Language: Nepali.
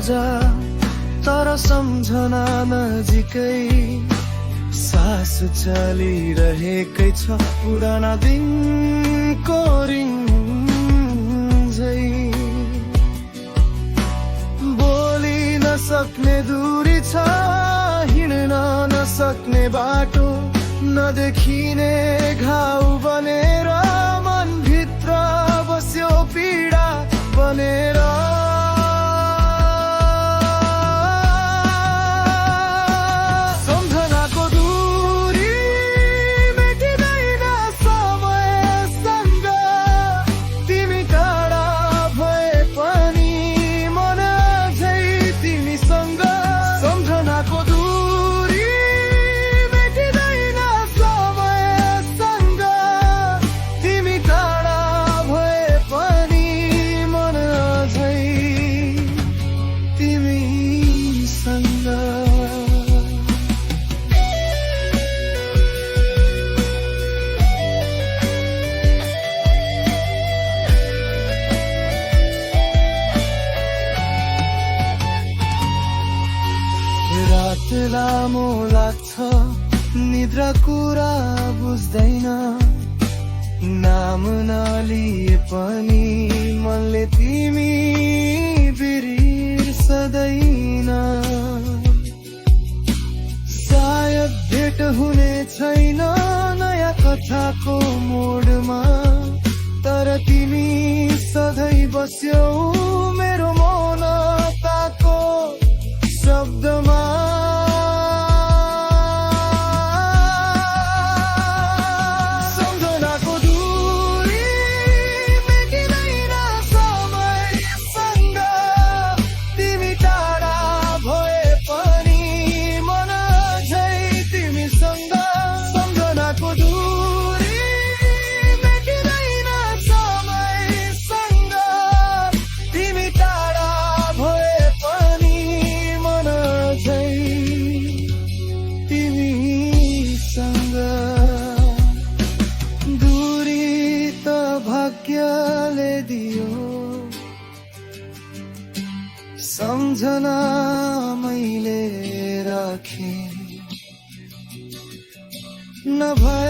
जा तर सम्झना नजिकै सास चलिरहेकै छ पुराना दिनको रिङ्झै बोली नसक्ने दूरी छ हिँड्न नसक्ने बाटो नदेखिने घाउ बनेर मनभित्र बस्यो पीडा बनेर सम्झनाको दूरी मेटिँदैन समयसँग तिमी टाढा भए पनि मन अझै तिमीसँग सम्झनाको दूरी मेटिँदैन समयसँग तिमी टाढा भए पनि मन अझै तिमीसँग रात लामो लाग्छ निद्रा कुरा बुझ्दैन नाम नलिए पनि मनले तिमी बिर्सदैन सायद भेट हुने छैन नयाँ कथाको मोडमा तर तिमी सधैँ बस्यौ मेरो मौनताको शब्दमा सम्झनाको दूरी मेटिँदैन समयसँग तिमी टाढा भए पनि मन अझै तिमीसँग सम्झनाको दूरी मेटिँदैन समयसँग तिमी टाढा भए पनि मन अझै तिमीसँग दूरी त भाग्यले दियो सम्झना मैले राखे नभए